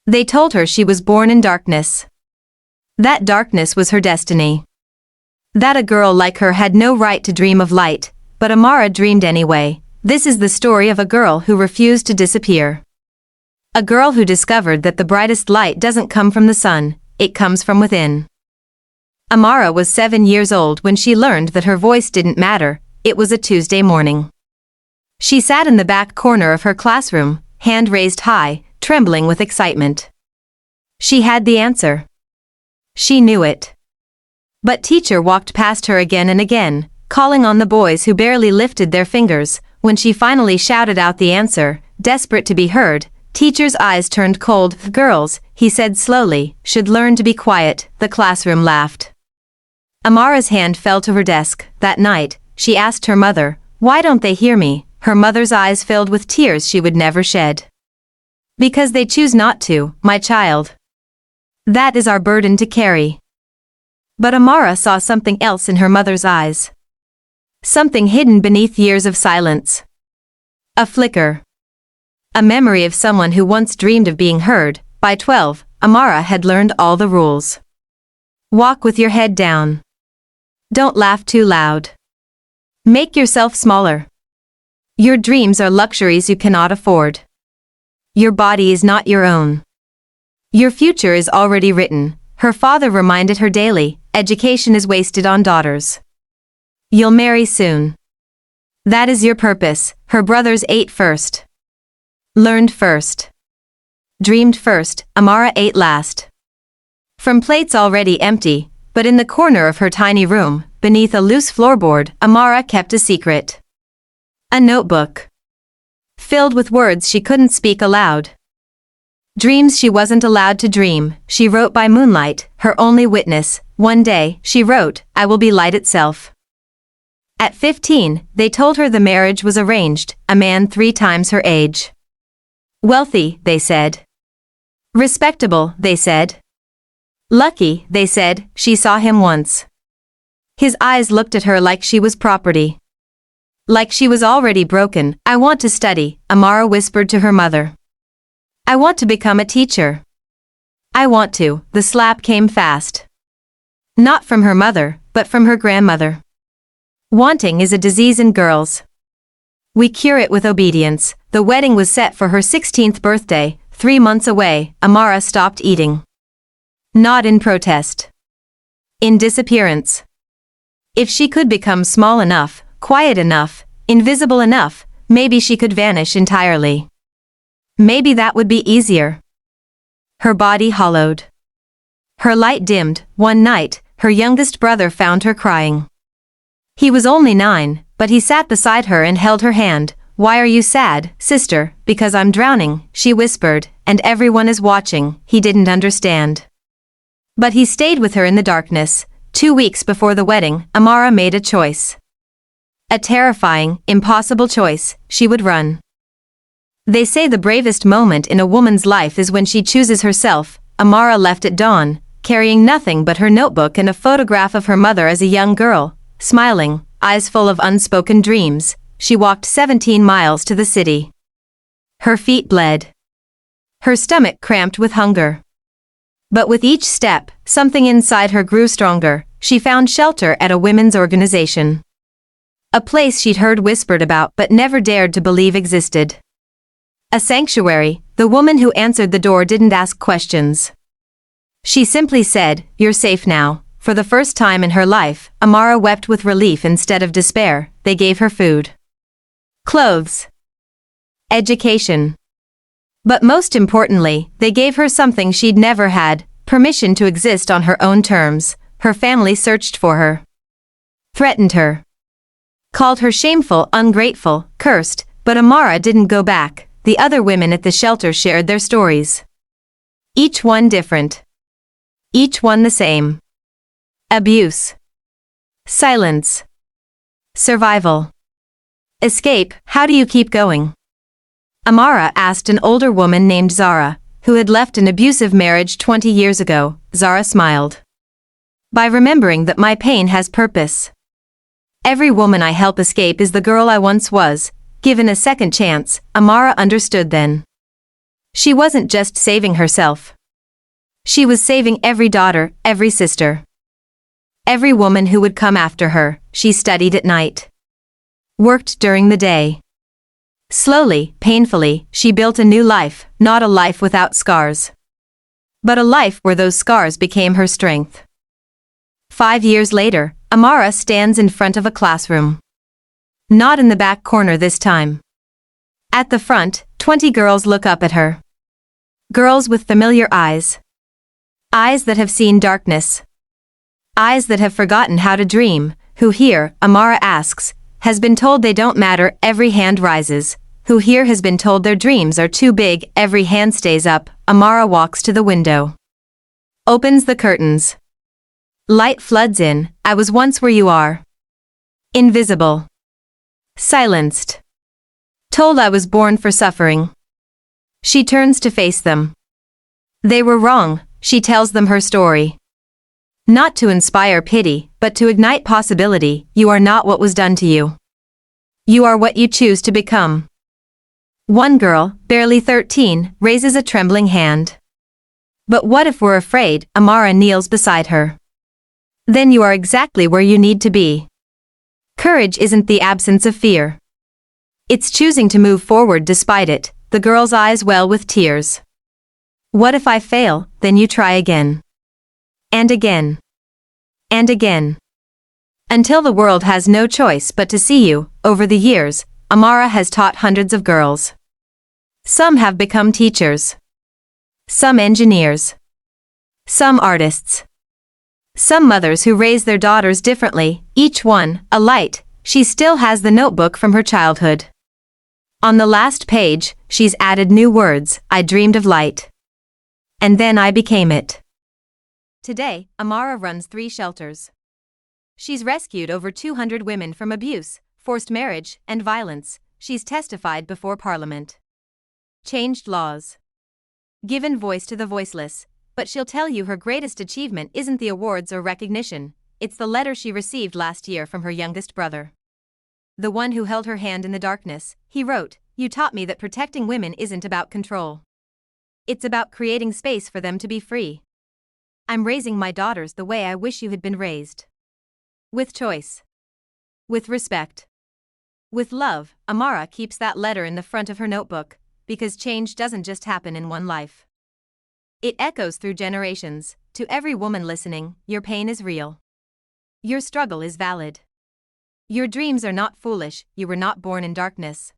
They told her she was born in darkness. That darkness was her destiny. That a girl like her had no right to dream of light, but Amara dreamed anyway. This is the story of a girl who refused to disappear. A girl who discovered that the brightest light doesn't come from the sun, it comes from within. Amara was 7 years old when she learned that her voice didn't matter. It was a Tuesday morning. She sat in the back corner of her classroom, hand raised high, trembling with excitement. She had the answer. She knew it. But teacher walked past her again and again, calling on the boys who barely lifted their fingers. When she finally shouted out the answer, desperate to be heard, teacher's eyes turned cold. Girls, he said slowly, should learn to be quiet. The classroom laughed. Amara's hand fell to her desk. That night, she asked her mother, "Why don't they hear me?" Her mother's eyes filled with tears she would never shed. "Because they choose not to, my child. That is our burden to carry." But Amara saw something else in her mother's eyes. Something hidden beneath years of silence. A flicker. A memory of someone who once dreamed of being heard. By 12, Amara had learned all the rules. Walk with your head down. Don't laugh too loud. Make yourself smaller. Your dreams are luxuries you cannot afford. Your body is not your own. Your future is already written. Her father reminded her daily, education is wasted on daughters. You'll marry soon. That is your purpose. Her brothers ate first. Learned first. Dreamed first. Amara ate last. From plates already empty, but in the corner of her tiny room, beneath a loose floorboard, Amara kept a secret. A notebook. Filled with words she couldn't speak aloud. Dreams she wasn't allowed to dream. She wrote by moonlight, her only witness. One day, she wrote, "I will be light itself." At 15, they told her the marriage was arranged, a man 3 times her age. Wealthy, they said. Respectable, they said. Lucky, they said. She saw him once. His eyes looked at her like she was property. Like she was already broken. "I want to study," Amara whispered to her mother. "I want to become a teacher. I want to." The slap came fast. Not from her mother, but from her grandmother. Wanting is a disease in girls. We cure it with obedience. The wedding was set for her 16th birthday, 3 months away. Amara stopped eating. Not in protest. In disappearance. If she could become small enough, quiet enough, invisible enough, maybe she could vanish entirely. Maybe that would be easier. Her body hollowed. Her light dimmed. One night, her youngest brother found her crying. He was only 9, but he sat beside her and held her hand. "Why are you sad, sister?" "Because I'm drowning," she whispered, "and everyone is watching." He didn't understand. But he stayed with her in the darkness. 2 weeks before the wedding, Amara made a choice. A terrifying, impossible choice. She would run. They say the bravest moment in a woman's life is when she chooses herself. Amara left at dawn, carrying nothing but her notebook and a photograph of her mother as a young girl. Smiling, eyes full of unspoken dreams, she walked 17 miles to the city. Her feet bled. Her stomach cramped with hunger. But with each step, something inside her grew stronger. She found shelter at a women's organization. A place she'd heard whispered about but never dared to believe existed. A sanctuary. The woman who answered the door didn't ask questions. She simply said, "You're safe now." For the first time in her life, Amara wept with relief instead of despair. They gave her food, clothes, education. But most importantly, they gave her something she'd never had, permission to exist on her own terms. Her family searched for her, threatened her, called her shameful, ungrateful, cursed, but Amara didn't go back. The other women at the shelter shared their stories. Each one different. Each one the same. Abuse. Silence. Survival. Escape. How do you keep going? Amara asked an older woman named Zara, who had left an abusive marriage 20 years ago. Zara smiled. By remembering that my pain has purpose. Every woman I help escape is the girl I once was. Given a second chance, Amara understood then. She wasn't just saving herself. She was saving every daughter, every sister. Every woman who would come after her. She studied at night. Worked during the day. Slowly, painfully, she built a new life, not a life without scars. But a life where those scars became her strength. 5 years later, Amara stands in front of a classroom. Not in the back corner this time. At the front, 20 girls look up at her. Girls with familiar eyes. Eyes that have seen darkness. Eyes that have forgotten how to dream, who here, Amara asks, has been told they don't matter, every hand rises. Who here has been told their dreams are too big, every hand stays up. Amara walks to the window. Opens the curtains. Light floods in. I was once where you are. Invisible. Silenced. Told I was born for suffering. She turns to face them. They were wrong, she tells them her story. Not to inspire pity, but to ignite possibility. You are not what was done to you. You are what you choose to become. One girl, barely 13, raises a trembling hand. But what if we're afraid? Amara kneels beside her. Then you are exactly where you need to be. Courage isn't the absence of fear. It's choosing to move forward despite it. The girl's eyes well with tears. What if I fail? Then you try again. And again. And again. Until the world has no choice but to see you. Over the years, Amara has taught hundreds of girls. Some have become teachers. Some engineers. Some artists. Some mothers who raise their daughters differently, each one, a light. She still has the notebook from her childhood. On the last page, she's added new words. I dreamed of light. And then I became it. Today, Amara runs 3 shelters. She's rescued over 200 women from abuse, forced marriage, and violence. She's testified before Parliament. Changed laws. Given voice to the voiceless. But she'll tell you her greatest achievement isn't the awards or recognition. It's the letter she received last year from her youngest brother. The one who held her hand in the darkness. He wrote, "You taught me that protecting women isn't about control. It's about creating space for them to be free. I'm raising my daughters the way I wish you had been raised. With choice. With respect. With love." Amara keeps that letter in the front of her notebook, because change doesn't just happen in one life. It echoes through generations. To every woman listening, your pain is real. Your struggle is valid. Your dreams are not foolish. You were not born in darkness.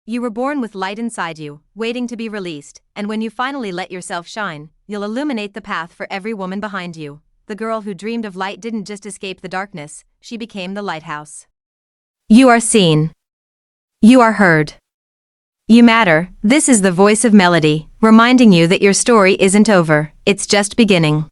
You were born with light inside you, waiting to be released, and when you finally let yourself shine, you'll illuminate the path for every woman behind you. The girl who dreamed of light didn't just escape the darkness, she became the lighthouse. You are seen. You are heard. You matter. This is the voice of Melody, reminding you that your story isn't over, it's just beginning.